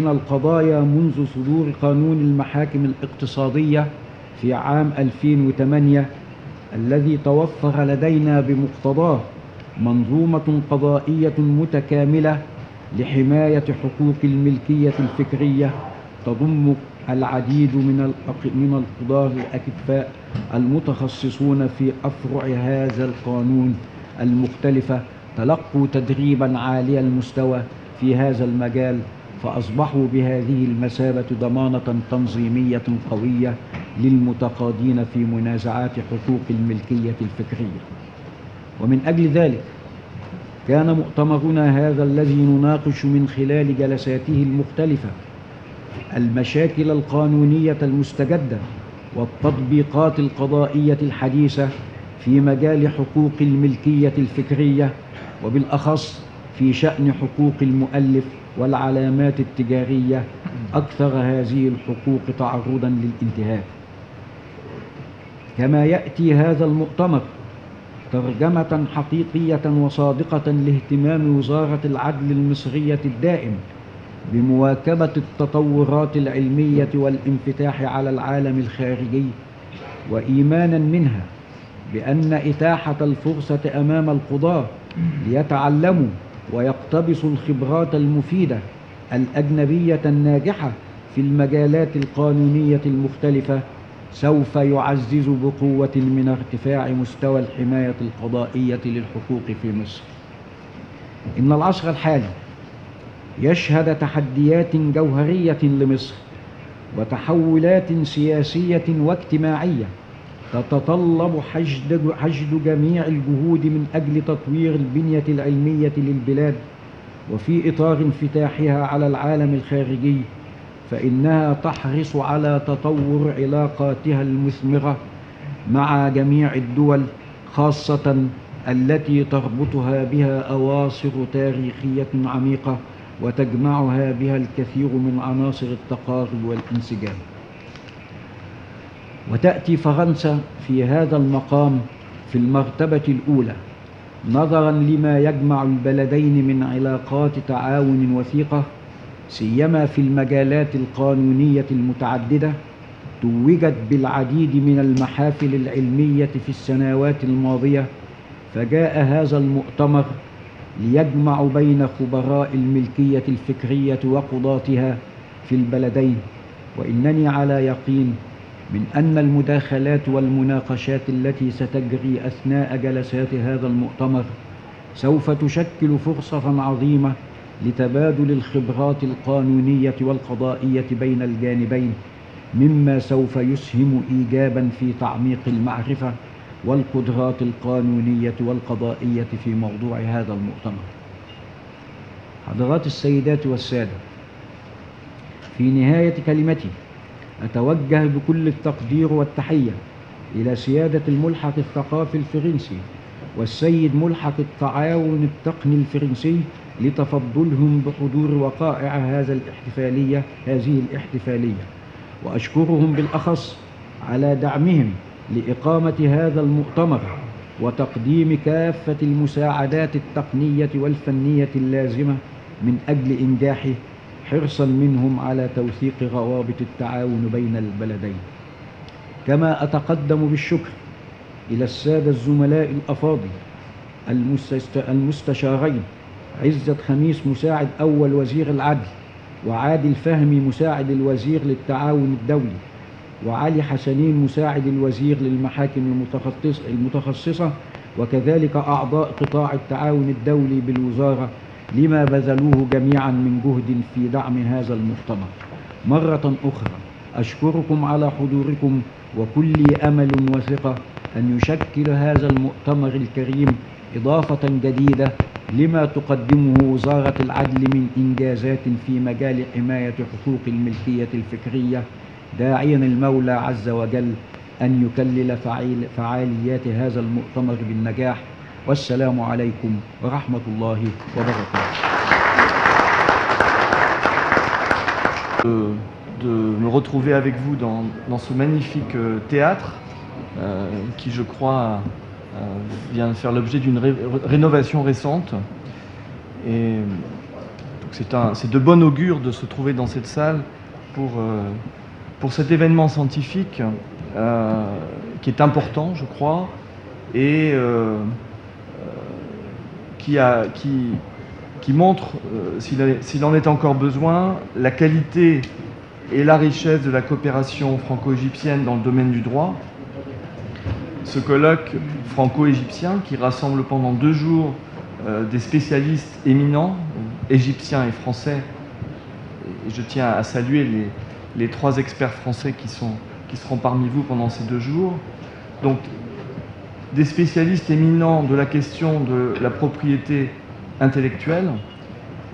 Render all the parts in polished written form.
من القضايا منذ صدور قانون المحاكم الاقتصادية في عام 2008 الذي توفر لدينا بمقتضاه منظومة قضائية متكاملة لحماية حقوق الملكية الفكرية تضم العديد من القضاة الأكفاء المتخصصون في أفرع هذا القانون المختلفة، تلقوا تدريبا عالي المستوى في هذا المجال، فأصبحوا بهذه المثابة ضمانة تنظيمية قوية للمتقاضين في منازعات حقوق الملكية الفكرية. ومن أجل ذلك كان مؤتمرنا هذا الذي نناقش من خلال جلساته المختلفة المشاكل القانونية المستجدة والتطبيقات القضائية الحديثة في مجال حقوق الملكية الفكرية، وبالأخص في شأن حقوق المؤلف والعلامات التجارية، أكثر هذه الحقوق تعرضا للانتهاك. كما يأتي هذا المؤتمر ترجمة حقيقية وصادقة لاهتمام وزارة العدل المصرية الدائم بمواكبة التطورات العلمية والانفتاح على العالم الخارجي، وإيمانا منها بأن إتاحة الفرصة أمام القضاة ليتعلموا ويقتبسوا الخبرات المفيدة الأجنبية الناجحة في المجالات القانونية المختلفة سوف يعزز بقوة من ارتفاع مستوى الحماية القضائية للحقوق في مصر. إن العصر الحالي يشهد تحديات جوهرية لمصر وتحولات سياسية واجتماعية تتطلب حشد جميع الجهود من أجل تطوير البنية العلمية للبلاد، وفي إطار انفتاحها على العالم الخارجي فإنها تحرص على تطور علاقاتها المثمرة مع جميع الدول، خاصة التي تربطها بها أواصر تاريخية عميقة وتجمعها بها الكثير من عناصر التقارب والانسجام. وتأتي فرنسا في هذا المقام في المرتبة الأولى نظرا لما يجمع البلدين من علاقات تعاون وثيقة، سيما في المجالات القانونية المتعددة توجت بالعديد من المحافل العلمية في السنوات الماضية. فجاء هذا المؤتمر ليجمع بين خبراء الملكية الفكرية وقضاتها في البلدين، وإنني على يقين من أن المداخلات والمناقشات التي ستجري أثناء جلسات هذا المؤتمر سوف تشكل فرصة عظيمة لتبادل الخبرات القانونية والقضائية بين الجانبين، مما سوف يسهم إيجابا في تعميق المعرفة والقدرات القانونية والقضائية في موضوع هذا المؤتمر. حضرات السيدات والسادة، في نهاية كلمتي أتوجه بكل التقدير والتحية إلى سيادة الملحق الثقافي الفرنسي والسيد ملحق التعاون التقني الفرنسي لتفضلهم بحضور وقائع هذه الاحتفالية، وأشكرهم بالأخص على دعمهم لإقامة هذا المؤتمر وتقديم كافة المساعدات التقنية والفنية اللازمة من أجل إنجاحه، حرصا منهم على توثيق روابط التعاون بين البلدين. كما أتقدم بالشكر إلى السادة الزملاء الأفاضل المستشارين عزت خميس مساعد أول وزير العدل، وعادل فهمي مساعد الوزير للتعاون الدولي، وعلي حسنين مساعد الوزير للمحاكم المتخصصة، وكذلك أعضاء قطاع التعاون الدولي بالوزارة لما بذلوه جميعا من جهد في دعم هذا المؤتمر. مرة أخرى أشكركم على حضوركم، وكل أمل وثقة أن يشكل هذا المؤتمر الكريم إضافة جديدة لما تقدمه وزارة العدل من إنجازات في مجال حماية حقوق الملكية الفكرية، داعيا المولى عز وجل أن يكلل فعاليات هذا المؤتمر بالنجاح. والسلام عليكم ورحمة الله وبركاته. De me retrouver avec vous dans ce magnifique théâtre qui, je crois, vient faire l'objet d'une rénovation récente. Et c'est de bon augure de se trouver dans cette salle pour cet événement scientifique qui est important, je crois, et qui montre, s'il en est encore besoin, la qualité et la richesse de la coopération franco-égyptienne dans le domaine du droit. Ce colloque franco-égyptien qui rassemble pendant 2 jours des spécialistes éminents, égyptiens et français, et je tiens à saluer les 3 experts français qui seront parmi vous pendant ces 2 jours. Donc, des spécialistes éminents de la question de la propriété intellectuelle,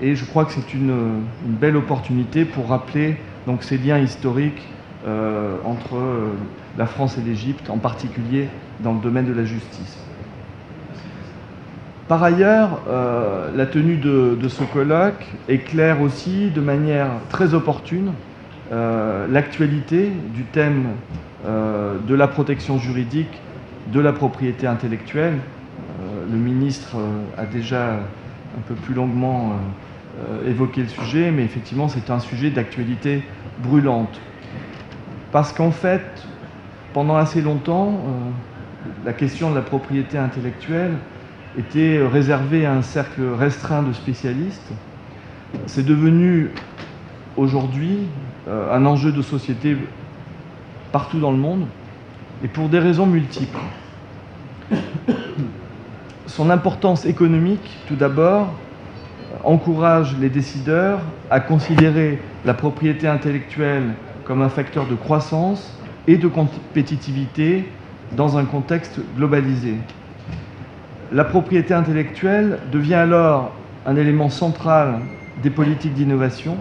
et je crois que c'est une belle opportunité pour rappeler donc ces liens historiques entre la France et l'Égypte, en particulier dans le domaine de la justice. Par ailleurs, la tenue de ce colloque éclaire aussi de manière très opportune l'actualité du thème de la protection juridique de la propriété intellectuelle. Le ministre a déjà un peu plus longuement évoqué le sujet, mais effectivement c'est un sujet d'actualité brûlante. Parce qu'en fait, pendant assez longtemps, la question de la propriété intellectuelle était réservée à un cercle restreint de spécialistes. C'est devenu aujourd'hui un enjeu de société partout dans le monde, et pour des raisons multiples. Son importance économique, tout d'abord, encourage les décideurs à considérer la propriété intellectuelle comme un facteur de croissance et de compétitivité dans un contexte globalisé. La propriété intellectuelle devient alors un élément central des politiques d'innovation.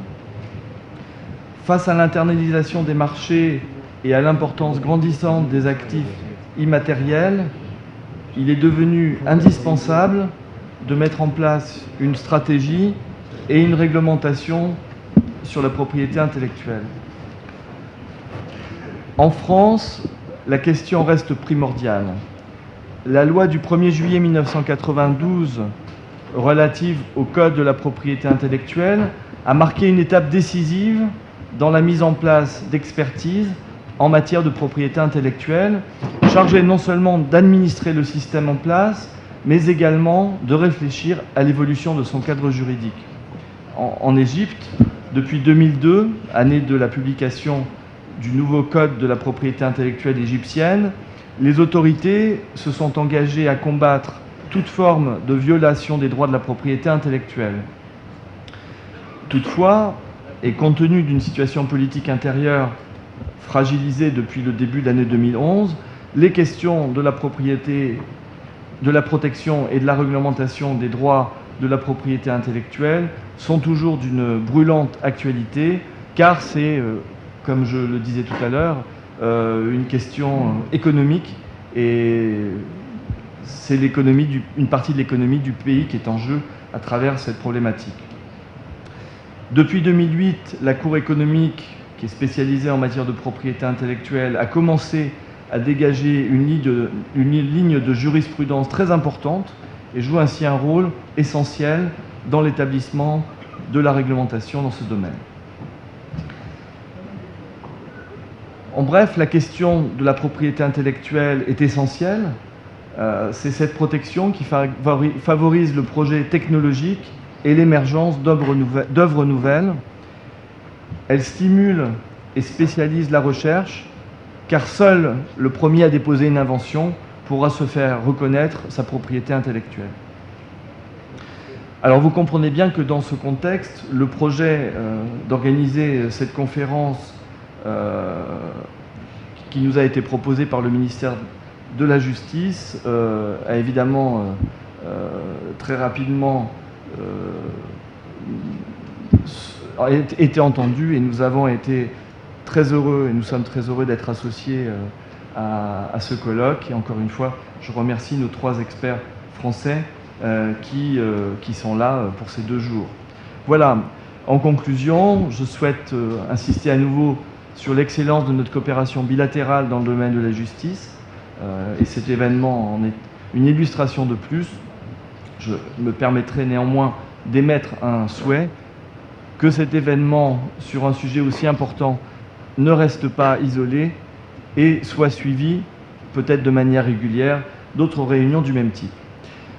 Face à l'internalisation des marchés et à l'importance grandissante des actifs immatériels, il est devenu indispensable de mettre en place une stratégie et une réglementation sur la propriété intellectuelle. En France, la question reste primordiale. La loi du 1er juillet 1992 relative au Code de la propriété intellectuelle a marqué une étape décisive dans la mise en place d'expertises en matière de propriété intellectuelle, chargée non seulement d'administrer le système en place, mais également de réfléchir à l'évolution de son cadre juridique. En Égypte, depuis 2002, année de la publication du nouveau Code de la propriété intellectuelle égyptienne, les autorités se sont engagées à combattre toute forme de violation des droits de la propriété intellectuelle. Toutefois, et compte tenu d'une situation politique intérieure fragilisée depuis le début de l'année 2011, les questions de la propriété, de la protection et de la réglementation des droits de la propriété intellectuelle sont toujours d'une brûlante actualité, car c'est, comme je le disais tout à l'heure, une question économique, et c'est une partie de l'économie du pays qui est en jeu à travers cette problématique. Depuis 2008, la Cour économique, qui est spécialisée en matière de propriété intellectuelle, a commencé à dégager une ligne de jurisprudence très importante et joue ainsi un rôle essentiel dans l'établissement de la réglementation dans ce domaine. En bref, la question de la propriété intellectuelle est essentielle. C'est cette protection qui favorise le projet technologique et l'émergence d'œuvres nouvelles. Elle stimule et spécialise la recherche, car seul le premier à déposer une invention pourra se faire reconnaître sa propriété intellectuelle. Alors vous comprenez bien que dans ce contexte, le projet d'organiser cette conférence qui nous a été proposé par le ministère de la Justice a évidemment très rapidement été entendu, et nous avons été très heureux, et nous sommes très heureux d'être associés à ce colloque. Et encore une fois, je remercie nos 3 experts français qui sont là pour ces 2 jours. Voilà, en conclusion, je souhaite insister à nouveau sur l'excellence de notre coopération bilatérale dans le domaine de la justice, et cet événement en est une illustration de plus. Je me permettrai néanmoins d'émettre un souhait, que cet événement sur un sujet aussi important ne reste pas isolé et soit suivi, peut-être de manière régulière, d'autres réunions du même type.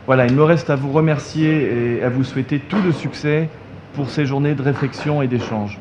Voilà, il me reste à vous remercier et à vous souhaiter tout le succès pour ces journées de réflexion et d'échange.